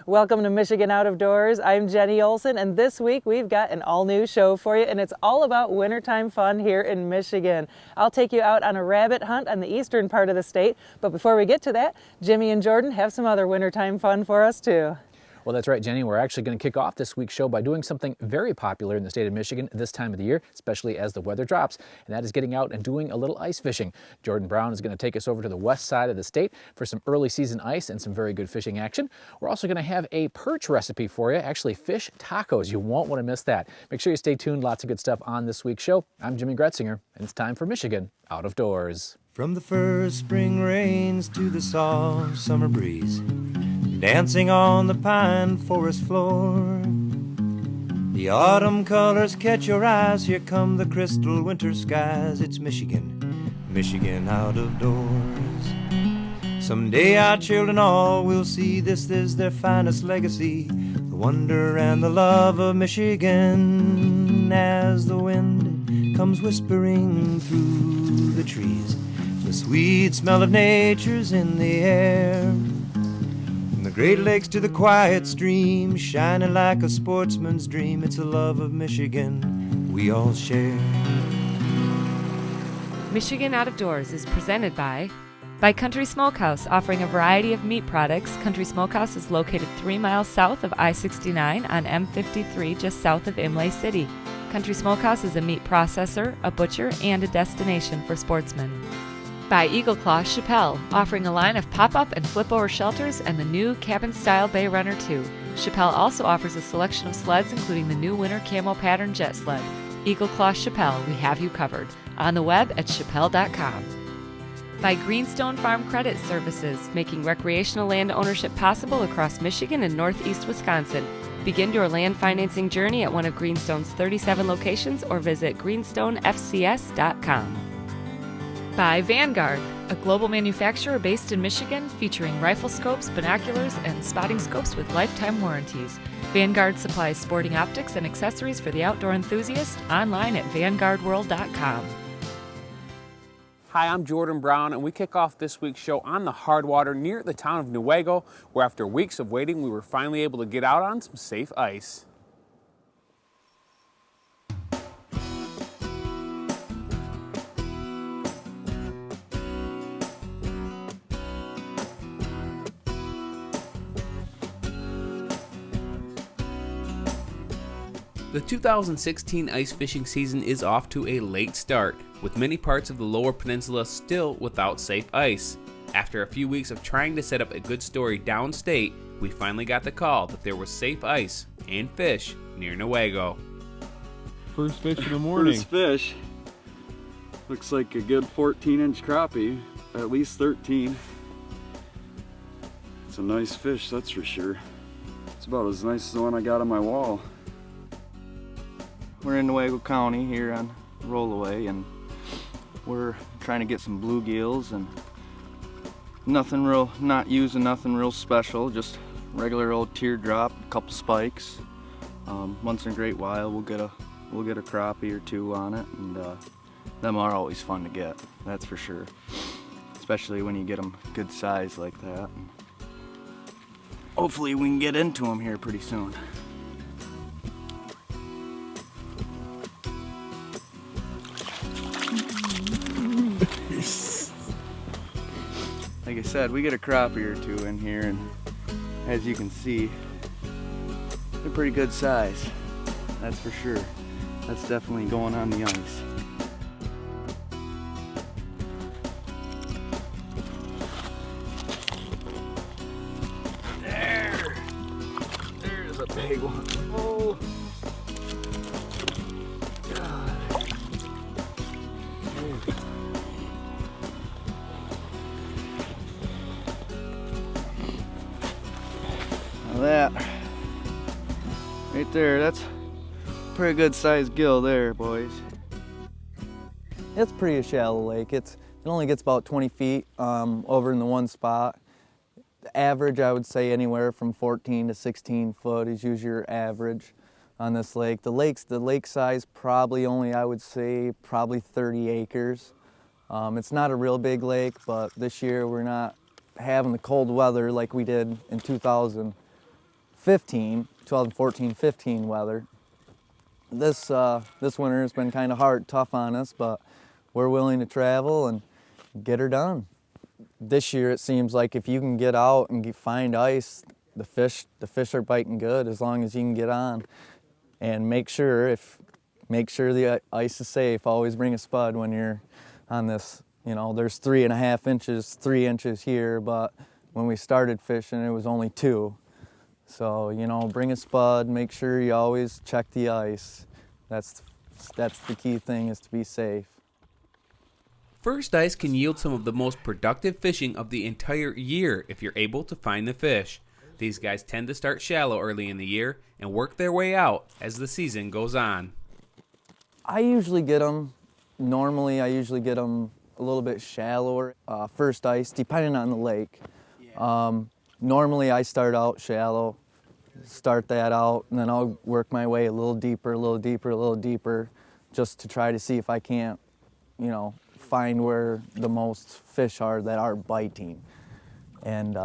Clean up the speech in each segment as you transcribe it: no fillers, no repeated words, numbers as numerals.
Welcome to Michigan Out of Doors. I'm Jenny Olson, and this week we've got an all-new show for you, and it's all about wintertime fun here in Michigan. I'll take you out on a rabbit hunt on the eastern part of the state, but before we get to that, Jimmy and Jordan have some other wintertime fun for us too. Well, that's right, Jenny. We're actually going to kick off this week's show by doing something very popular in the state of Michigan this time of the year, especially as the weather drops, and that is getting out and doing a little ice fishing. Jordan Brown is going to take us over to the west side of the state for some early season ice and some very good fishing action. We're also going to have a perch recipe for you, actually fish tacos. You won't want to miss that. Make sure you stay tuned. Lots of good stuff on this week's show. I'm Jimmy Gretzinger, and it's time for Michigan Out of Doors. From the first spring rains to the soft summer breeze, dancing on the pine forest floor, the autumn colors catch your eyes. Here come the crystal winter skies. It's Michigan, Michigan out of doors. Someday our children all will see this is their finest legacy, the wonder and the love of Michigan. As the wind comes whispering through the trees, the sweet smell of nature's in the air. From the Great Lakes to the quiet stream, shining like a sportsman's dream, it's a love of Michigan we all share. Michigan Out of Doors is presented by Country Smokehouse, offering a variety of meat products. Country Smokehouse is located 3 miles south of I-69 on M53, just south of Imlay City. Country Smokehouse is a meat processor, a butcher, and a destination for sportsmen. By Eagle Claw Chappelle, offering a line of pop-up and flip-over shelters and the new cabin-style Bay Runner 2. Chappelle also offers a selection of sleds, including the new winter camo pattern jet sled. Eagle Claw Chappelle, we have you covered. On the web at chappelle.com. By Greenstone Farm Credit Services, making recreational land ownership possible across Michigan and northeast Wisconsin. Begin your land financing journey at one of Greenstone's 37 locations or visit greenstonefcs.com. By Vanguard, a global manufacturer based in Michigan featuring rifle scopes, binoculars, and spotting scopes with lifetime warranties. Vanguard supplies sporting optics and accessories for the outdoor enthusiast, online at vanguardworld.com. Hi, I'm Jordan Brown, and we kick off this week's show on the hard water near the town of Newaygo, where after weeks of waiting, we were finally able to get out on some safe ice. The 2016 ice fishing season is off to a late start, with many parts of the lower peninsula still without safe ice. After a few weeks of trying to set up a good story downstate, we finally got the call that there was safe ice and fish near Newaygo. First fish in the morning. First fish. Looks like a good 14-inch crappie, at least 13. It's a nice fish, that's for sure. It's about as nice as the one I got on my wall. We're in Newaygo County here on Rollaway, and we're trying to get some bluegills, and not using nothing real special, just regular old teardrop, a couple spikes. Once in a great while we'll get a crappie or two on it, and them are always fun to get, that's for sure. Especially when you get them good size like that. And hopefully we can get into them here pretty soon. Like I said, we get a crappie or two in here, and as you can see, they're pretty good size. That's for sure. That's definitely going on the ice. There's a big one. Oh, God. That right there, that's a pretty good sized gill there, boys. It's pretty shallow lake. It only gets about 20 feet over in the one spot. The average, I would say, anywhere from 14 to 16 foot is usually your average on this lake. The lake size probably only, I would say, probably 30 acres. It's not a real big lake, but this year we're not having the cold weather like we did in 2000. 2014, 15 weather. This winter has been kind of hard, tough on us, but we're willing to travel and get her done. This year it seems like if you can get out and find ice, the fish are biting good as long as you can get on. And make sure the ice is safe. Always bring a spud when you're on this. You know, there's 3.5 inches, 3 inches here, but when we started fishing, it was only 2. So, you know, bring a spud, make sure you always check the ice. That's the key thing, is to be safe. First ice can yield some of the most productive fishing of the entire year if you're able to find the fish. These guys tend to start shallow early in the year and work their way out as the season goes on. I usually get them a little bit shallower, first ice, depending on the lake. Normally I start out shallow, start that out, and then I'll work my way a little deeper, a little deeper, a little deeper, just to try to see if I can't, you know, find where the most fish are that are biting. And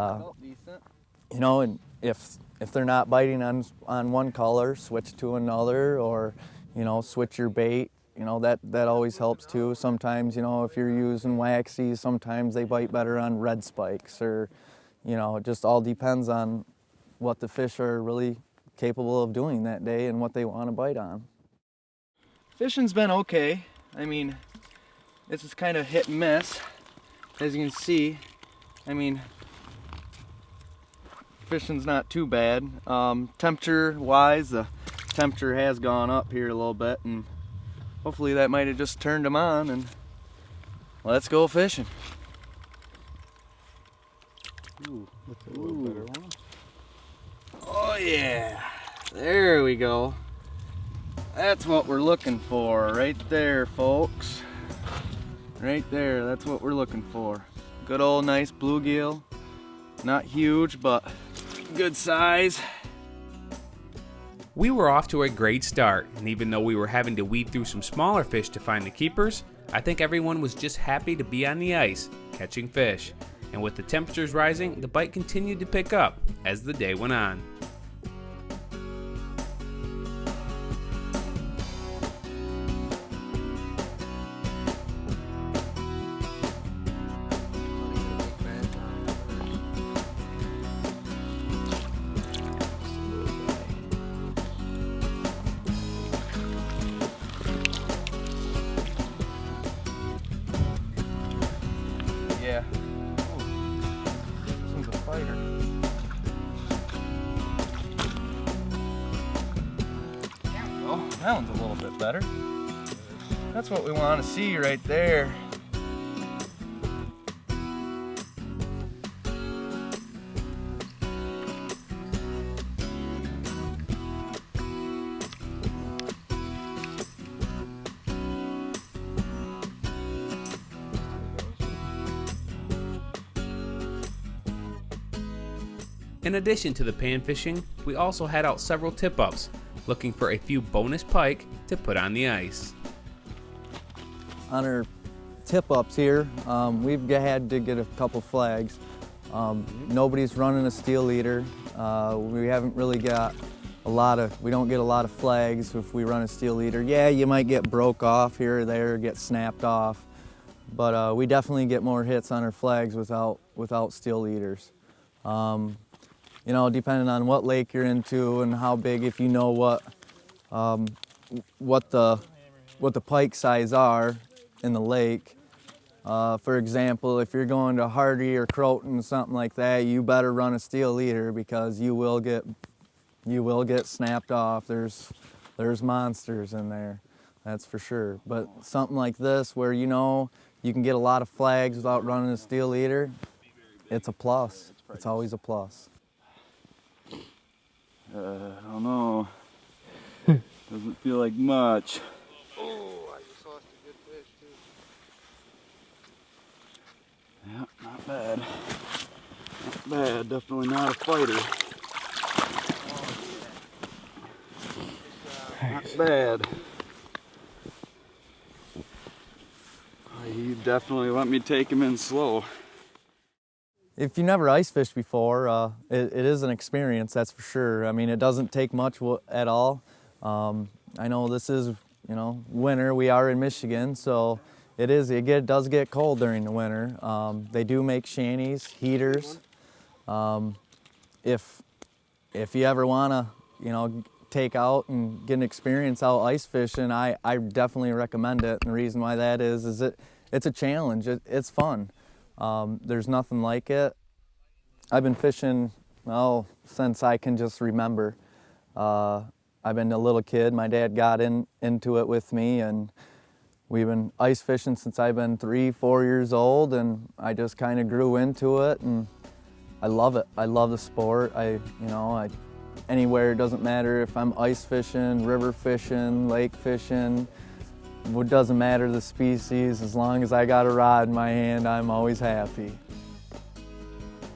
you know, and if they're not biting on one color, switch to another, or, you know, switch your bait. You know, that always helps too. Sometimes, you know, if you're using waxies, sometimes they bite better on red spikes, or, you know, it just all depends on what the fish are really capable of doing that day and what they want to bite on. Fishing's been okay. I mean, this is kind of hit and miss, as you can see. I mean, fishing's not too bad. Temperature-wise, the temperature has gone up here a little bit, and hopefully that might have just turned them on, and let's go fishing. Ooh, that's a little better one. Oh yeah, there we go. That's what we're looking for right there, folks. Right there, that's what we're looking for. Good old nice bluegill. Not huge, but good size. We were off to a great start, and even though we were having to weed through some smaller fish to find the keepers, I think everyone was just happy to be on the ice, catching fish. And with the temperatures rising, the bite continued to pick up as the day went on. Yeah. Ooh, this one's a fighter. Oh, that one's a little bit better. That's what we want to see right there. In addition to the pan fishing, we also had out several tip-ups, looking for a few bonus pike to put on the ice. On our tip-ups here, we've had to get a couple flags. Nobody's running a steel leader. We haven't really got we don't get a lot of flags if we run a steel leader. Yeah, you might get broke off here or there, get snapped off, but we definitely get more hits on our flags without steel leaders. You know, depending on what lake you're into and how big, if you know what the pike size are in the lake. For example, if you're going to Hardy or Croton, something like that, you better run a steel leader because you will get snapped off. There's monsters in there, that's for sure. But something like this, where you know you can get a lot of flags without running a steel leader, it's a plus. It's always a plus. I don't know. Doesn't feel like much. Oh, I just lost a good fish too. Yeah, not bad. Not bad. Definitely not a fighter. Not bad. He definitely let me take him in slow. If you never ice fished before, it is an experience, that's for sure. I mean, it doesn't take much at all. I know this is, winter. We are in Michigan, so it does get cold during the winter. They do make shanties, heaters. If you ever want to, take out and get an experience out ice fishing, I definitely recommend it. And the reason why that is it's a challenge. It's fun. There's nothing like it. I've been fishing, since I can just remember. I've been a little kid. My dad got into it with me, and we've been ice fishing since I've been 3-4 years old, and I just kind of grew into it, and I love it. I love the sport. Anywhere, it doesn't matter if I'm ice fishing, river fishing, lake fishing. It doesn't matter the species. As long as I got a rod in my hand, I'm always happy.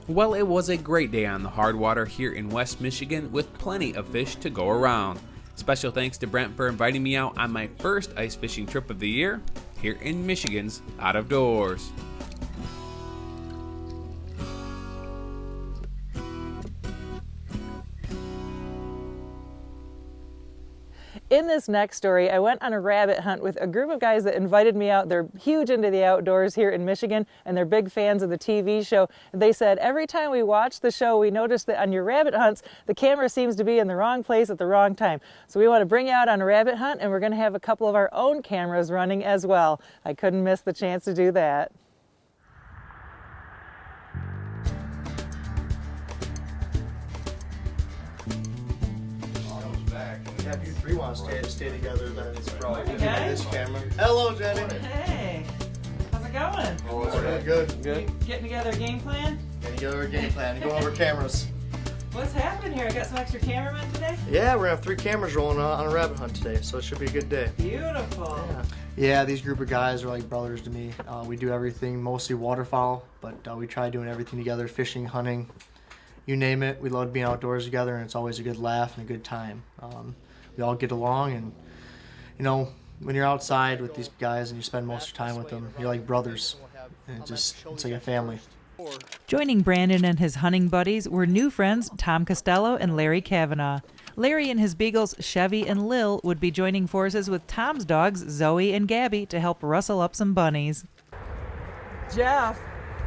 Well, it was a great day on the hard water here in West Michigan with plenty of fish to go around. Special thanks to Brent for inviting me out on my first ice fishing trip of the year here in Michigan's Out of Doors. In this next story, I went on a rabbit hunt with a group of guys that invited me out. They're huge into the outdoors here in Michigan, and they're big fans of the TV show. They said every time we watch the show, we notice that on your rabbit hunts, the camera seems to be in the wrong place at the wrong time. So we want to bring you out on a rabbit hunt, and we're going to have a couple of our own cameras running as well. I couldn't miss the chance to do that. If you three want to stay together, then it's probably this camera. Hello, Jenny. Hey, how's it going? Oh, it's really good. Good. Getting together a game plan? Getting together a game plan. Going over cameras. What's happening here? I got some extra cameramen today? Yeah, we're going to have 3 cameras rolling on a rabbit hunt today, so it should be a good day. Beautiful. Yeah, these group of guys are like brothers to me. We do everything, mostly waterfowl, but we try doing everything together, fishing, hunting, you name it. We love being outdoors together, and it's always a good laugh and a good time. We all get along, and when you're outside with these guys and you spend most of your time with them, you're like brothers, and it's like a family. Joining Brandon and his hunting buddies were new friends Tom Costello and Larry Kavanaugh. Larry and his beagles Chevy and Lil would be joining forces with Tom's dogs Zoe and Gabby to help rustle up some bunnies. Jeff,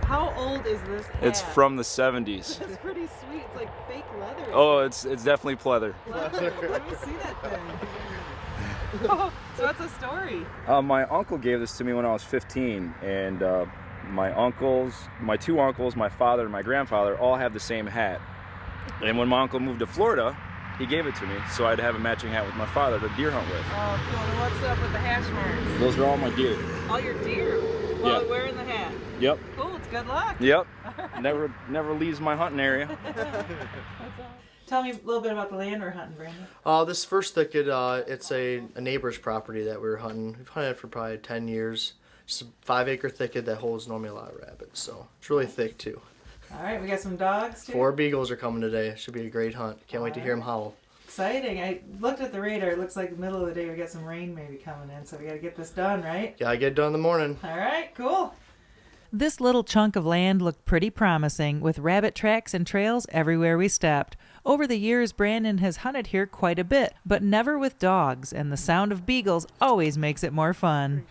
how old is this hat? It's from the 70s. It's pretty sweet. It's like fake leather. Oh, it's definitely pleather. Let me see that thing. So what's the story? My uncle gave this to me when I was 15, and my 2 uncles, my father and my grandfather all have the same hat. And when my uncle moved to Florida, he gave it to me, so I'd have a matching hat with my father to deer hunt with. Oh, cool. And what's up with the hash marks? Those are all my deer. All your deer? While wearing the hat? Yep. Cool, it's good luck. Yep. Never leaves my hunting area. Tell me a little bit about the land we're hunting, Brandon. This first thicket, it's a neighbor's property that we were hunting. We've hunted it for probably 10 years. It's a 5-acre thicket that holds normally a lot of rabbits, so it's really thick too. All right, we got some dogs too. 4 beagles are coming today. It should be a great hunt. Can't wait to hear them howl. Exciting. I looked at the radar. It looks like the middle of the day we got some rain maybe coming in, so we got to get this done, right? Gotta get it done in the morning. All right, cool. This little chunk of land looked pretty promising, with rabbit tracks and trails everywhere we stepped. Over the years, Brandon has hunted here quite a bit, but never with dogs, and the sound of beagles always makes it more fun.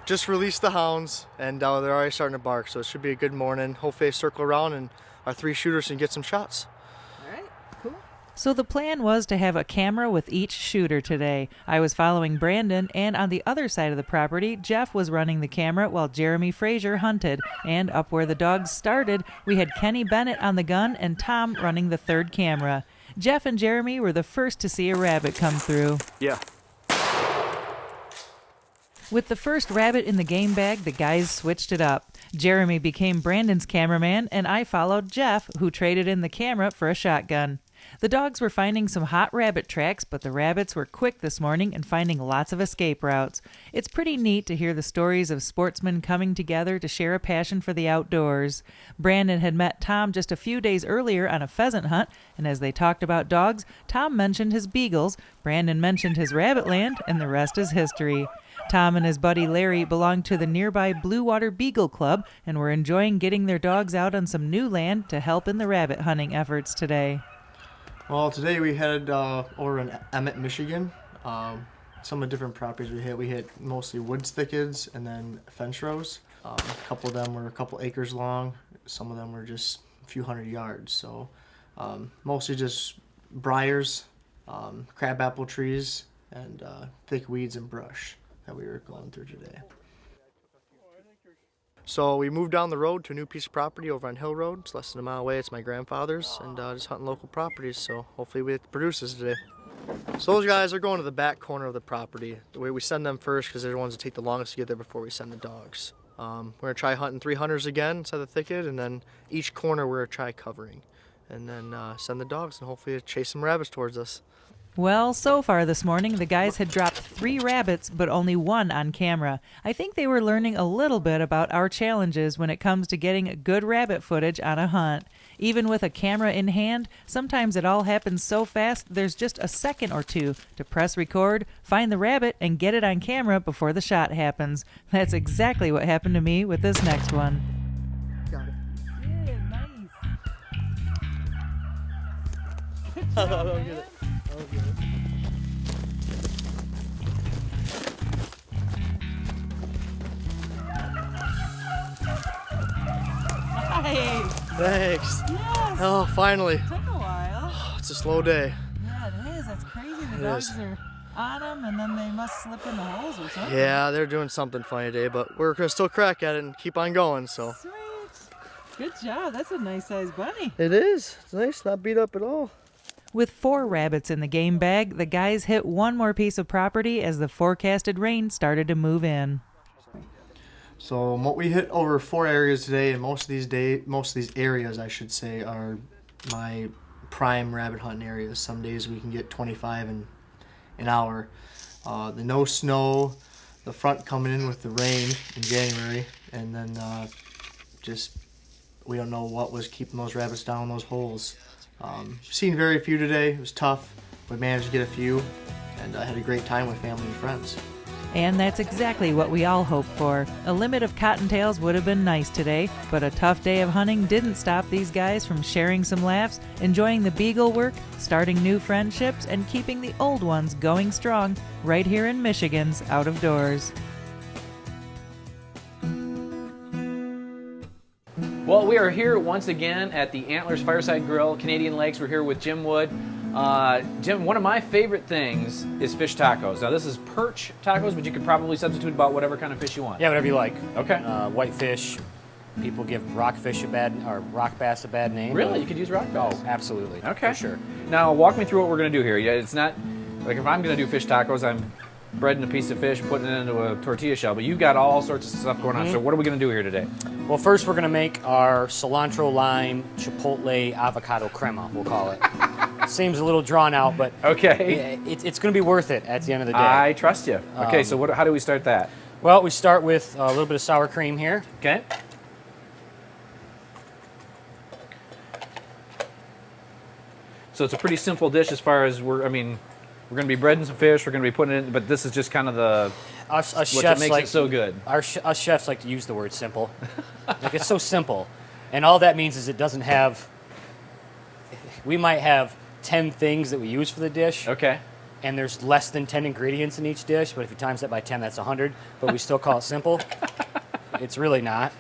Just released the hounds, and they're already starting to bark, so it should be a good morning. Hopefully they circle around and our 3 shooters can get some shots. All right, cool. So the plan was to have a camera with each shooter today. I was following Brandon, and on the other side of the property, Jeff was running the camera while Jeremy Frazier hunted. And up where the dogs started, we had Kenny Bennett on the gun and Tom running the 3rd camera. Jeff and Jeremy were the first to see a rabbit come through. Yeah. With the first rabbit in the game bag, the guys switched it up. Jeremy became Brandon's cameraman, and I followed Jeff, who traded in the camera for a shotgun. The dogs were finding some hot rabbit tracks, but the rabbits were quick this morning and finding lots of escape routes. It's pretty neat to hear the stories of sportsmen coming together to share a passion for the outdoors. Brandon had met Tom just a few days earlier on a pheasant hunt, and as they talked about dogs, Tom mentioned his beagles, Brandon mentioned his rabbit land, and the rest is history. Tom and his buddy Larry belong to the nearby Blue Water Beagle Club and were enjoying getting their dogs out on some new land to help in the rabbit hunting efforts today. Well, today we headed over in Emmett, Michigan. Some of the different properties we hit. We hit mostly woods thickets and then fence rows. A couple of them were a couple acres long. Some of them were just a few hundred yards. So mostly just briars, crabapple trees, and thick weeds and brush that we were going through today. So we moved down the road to a new piece of property over on Hill Road. It's less than a mile away. It's my grandfather's, and just hunting local properties. So hopefully we produce this today. So those guys are going to the back corner of the property. The way we send them first because they're the ones that take the longest to get there before we send the dogs. We're gonna try hunting 3 hunters again inside the thicket, and then each corner we're gonna try covering, and then send the dogs and hopefully chase some rabbits towards us. Well, so far this morning, the guys had dropped 3 rabbits, but only 1 on camera. I think they were learning a little bit about our challenges when it comes to getting good rabbit footage on a hunt. Even with a camera in hand, sometimes it all happens so fast there's just a second or two to press record, find the rabbit, and get it on camera before the shot happens. That's exactly what happened to me with this next one. Got it. Yeah, nice. I'll get it. Nice. Thanks. Yes. Oh, finally. Took a while. It's a slow day. Yeah, it is. That's crazy. The It dogs is. are on them, and then they must slip in the holes or something. Yeah, they're doing something funny today, but we're gonna still crack at it and keep on going. So. Sweet. Good job. That's a nice sized bunny. It is. It's nice. Not beat up at all. With 4 rabbits in the game bag, the guys hit one more piece of property as the forecasted rain started to move in. So what we hit over 4 areas today, and most of these areas, I should say, are my prime rabbit hunting areas. Some days we can get 25 in an hour. The no snow, the front coming in with the rain in January, and then just we don't know what was keeping those rabbits down in those holes. Seen very few today. It was tough. We managed to get a few, and I had a great time with family and friends. And that's exactly what we all hoped for. A limit of cottontails would have been nice today, but a tough day of hunting didn't stop these guys from sharing some laughs, enjoying the beagle work, starting new friendships, and keeping the old ones going strong right here in Michigan's Out of Doors. Well, we are here once again at the Antlers Fireside Grill, Canadian Lakes. We're here with Jim Wood. Jim, one of my favorite things is fish tacos. Now, this is perch tacos, but you could probably substitute about whatever kind of fish you want. Yeah, whatever you like. Okay. Whitefish. People give rockfish rock bass a bad name. Really? You could use rock bass? Oh, absolutely. Okay. For sure. Now, walk me through what we're going to do here. Yeah, it's not, like if I'm going to do fish tacos, I'm breading a piece of fish, putting it into a tortilla shell, but you've got all sorts of stuff going on. So what are we going to do here today? Well, first we're going to make our cilantro, lime, chipotle, avocado crema, we'll call it. Seems a little drawn out, but okay, it's going to be worth it at the end of the day. I trust you. Okay, so how do we start that? Well, we start with a little bit of sour cream here. Okay. So it's a pretty simple dish as far as we're going to be breading some fish, we're going to be putting it in, but this is just kind of the Us what chefs makes it so good. Us chefs like to use the word simple. Like it's so simple. And all that means is it doesn't have, we might have 10 things that we use for the dish. Okay. And there's less than 10 ingredients in each dish, but if you times that by 10, that's 100. But we still call it simple. It's really not.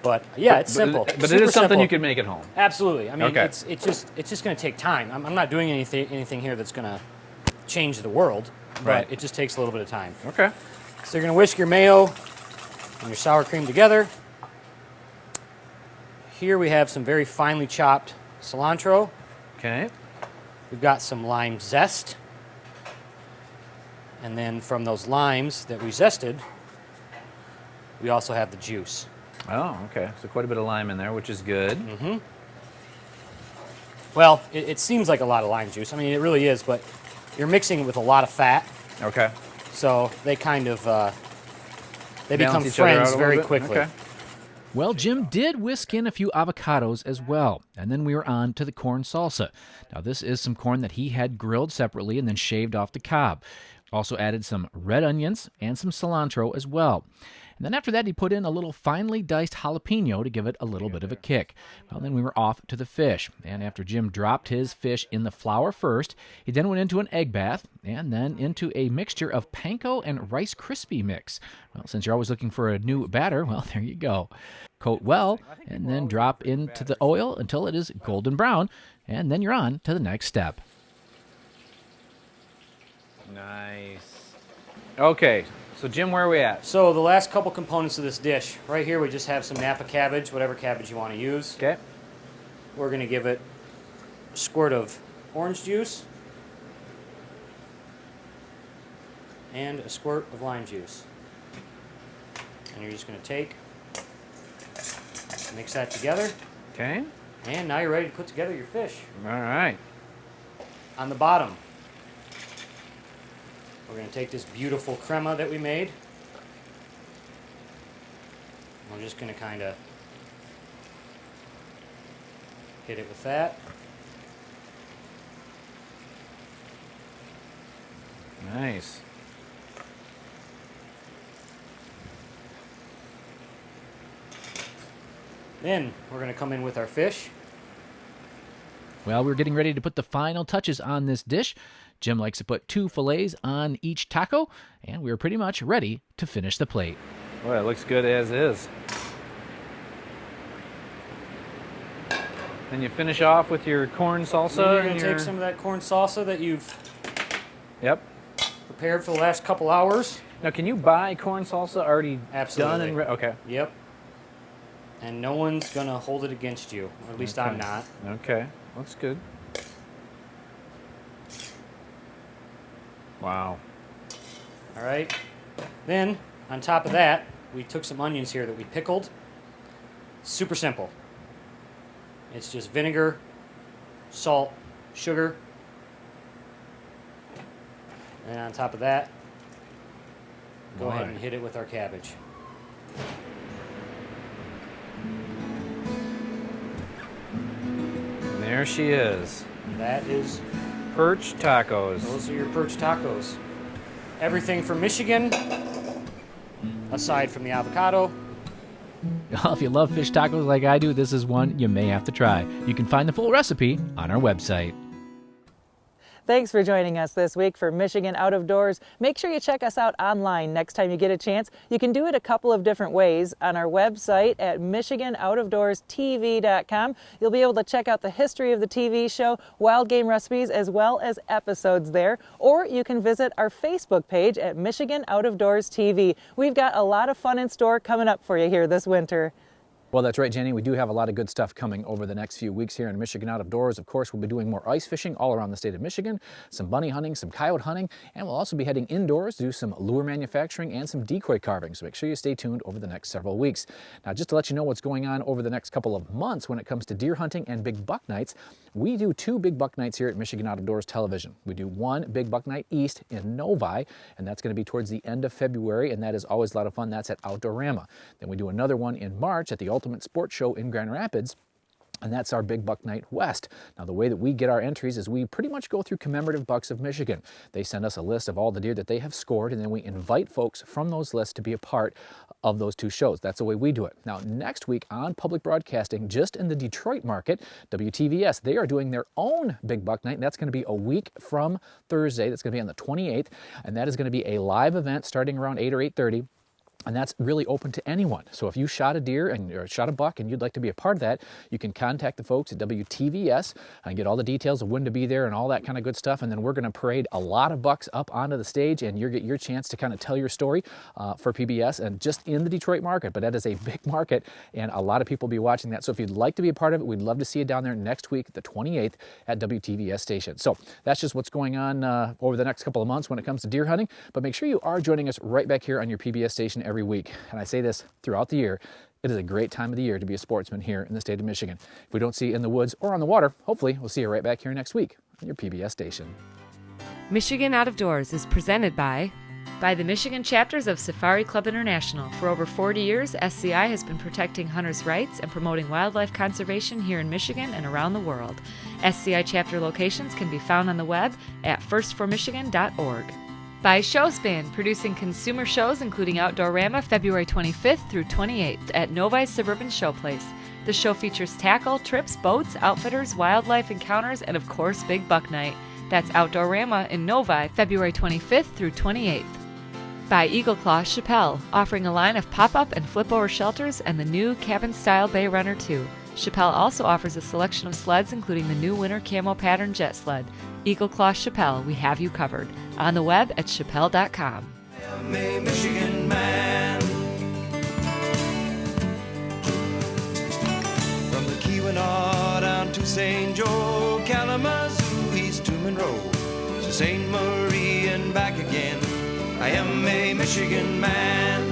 But yeah, it's simple. But Super it is something simple. you can make at home. Absolutely. I mean, okay. it's just going to take time. I'm not doing anything here that's going to change the world, but right. It just takes a little bit of time. Okay. So you're going to whisk your mayo and your sour cream together. Here we have some very finely chopped cilantro. Okay. We've got some lime zest. And then from those limes that we zested, we also have the juice. Oh, okay. So quite a bit of lime in there, which is good. Mm-hmm. Well, it seems like a lot of lime juice. I mean, it really is, but you're mixing it with a lot of fat. Okay. So they kind of, they Balance become each other out friends a very little bit? quickly. Okay. Well, Jim did whisk in a few avocados as well, and then we were on to the corn salsa. Now, this is some corn that he had grilled separately and then shaved off the cob. Also added some red onions and some cilantro as well. And then after that, he put in a little finely diced jalapeno to give it a little bit of a kick. Well, then we were off to the fish. And after Jim dropped his fish in the flour first, he then went into an egg bath and then into a mixture of panko and Rice Krispie mix. Well, since you're always looking for a new batter, well, there you go. Coat well, and then drop into the oil until it is golden brown, and then you're on to the next step. Nice. Okay, so Jim, where are we at? So the last couple components of this dish, right here we just have some Napa cabbage, whatever cabbage you want to use. Okay. We're going to give it a squirt of orange juice and a squirt of lime juice. And you're just going to take, mix that together. Okay. And now you're ready to put together your fish. All right. On the bottom, we're going to take this beautiful crema that we made. We're just going to kind of hit it with that. Nice. Then we're going to come in with our fish. Well, we're getting ready to put the final touches on this dish. Jim likes to put 2 fillets on each taco, and we're pretty much ready to finish the plate. Well, it looks good as is. Then you finish off with your corn salsa. Then you're going to take some of that corn salsa that you've prepared for the last couple hours. Now, can you buy corn salsa already done and okay? Yep. And no one's going to hold it against you. Or at least I'm not. Okay, that's good. Wow. All right. Then, on top of that, we took some onions here that we pickled. Super simple. It's just vinegar, salt, sugar. And on top of that, go ahead and hit it with our cabbage. And there she is. That is perch tacos. Those are your perch tacos. Everything from Michigan, aside from the avocado. Well, if you love fish tacos like I do, this is one you may have to try. You can find the full recipe on our website. Thanks for joining us this week for Michigan Out of Doors. Make sure you check us out online next time you get a chance. You can do it a couple of different ways on our website at MichiganOutofDoorsTV.com. You'll be able to check out the history of the TV show, wild game recipes, as well as episodes there. Or you can visit our Facebook page at Michigan Out of Doors TV. We've got a lot of fun in store coming up for you here this winter. Well, that's right, Jenny. We do have a lot of good stuff coming over the next few weeks here in Michigan Out of Doors. Of course, we'll be doing more ice fishing all around the state of Michigan, some bunny hunting, some coyote hunting, and we'll also be heading indoors to do some lure manufacturing and some decoy carving. So make sure you stay tuned over the next several weeks. Now, just to let you know what's going on over the next couple of months when it comes to deer hunting and big buck nights, we do 2 big buck nights here at Michigan Out of Doors Television. We do one big buck night east in Novi, and that's going to be towards the end of February, and that is always a lot of fun. That's at Outdoorama. Then we do another one in March at the Ultimate Sports Show in Grand Rapids, and that's our Big Buck Night West. Now, the way that we get our entries is we pretty much go through Commemorative Bucks of Michigan. They send us a list of all the deer that they have scored, and then we invite folks from those lists to be a part of those 2 shows. That's the way we do it. Now, next week on public broadcasting, just in the Detroit market, WTVS, they are doing their own Big Buck Night, and that's going to be a week from Thursday. That's going to be on the 28th, and that is going to be a live event starting around 8 or 8:30. And that's really open to anyone. So if you shot a deer or shot a buck and you'd like to be a part of that, you can contact the folks at WTVS and get all the details of when to be there and all that kind of good stuff. And then we're going to parade a lot of bucks up onto the stage, and you get your chance to kind of tell your story for PBS and just in the Detroit market. But that is a big market, and a lot of people will be watching that. So if you'd like to be a part of it, we'd love to see you down there next week, the 28th, at WTVS station. So that's just what's going on over the next couple of months when it comes to deer hunting. But make sure you are joining us right back here on your PBS station every week. And I say this throughout the year, It is a great time of the year to be a sportsman here in the state of Michigan. If we don't see you in the woods or on the water, hopefully we'll see you right back here next week on your PBS station. Michigan Out of Doors is presented by the Michigan chapters of Safari Club International. For over 40 years, SCI has been protecting hunters' rights and promoting wildlife conservation here in Michigan and around the world. SCI chapter locations can be found on the web at firstformichigan.org. By Showspan, producing consumer shows including Outdoorama February 25th through 28th at Novi's Suburban Showplace. The show features tackle, trips, boats, outfitters, wildlife encounters, and of course, Big Buck Night. That's Outdoorama in Novi, February 25th through 28th. By Eagle Claw Chappelle, offering a line of pop-up and flip-over shelters and the new cabin-style Bay Runner 2. Chappelle also offers a selection of sleds, including the new winter camo pattern jet sled. Eagle Claw Chappelle, we have you covered. On the web at chappelle.com. I am a Michigan man. From the Keweenaw down to St. Joe, Kalamazoo, East to Monroe, to St. Marie and back again. I am a Michigan man.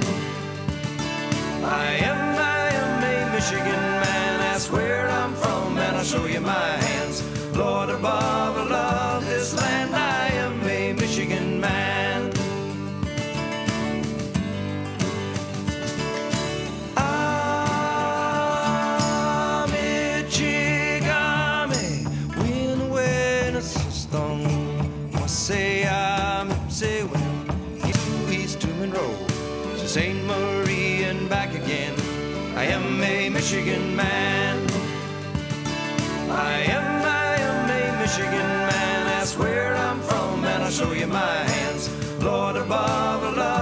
I am a Michigan man. Ask where I'm from and I'll show you my hands. Lord above, I love this land. I am a Michigan man. St. Marie and back again. I am a Michigan man. I am a Michigan man. Ask where I'm from and I'll show you my hands. Lord above, I love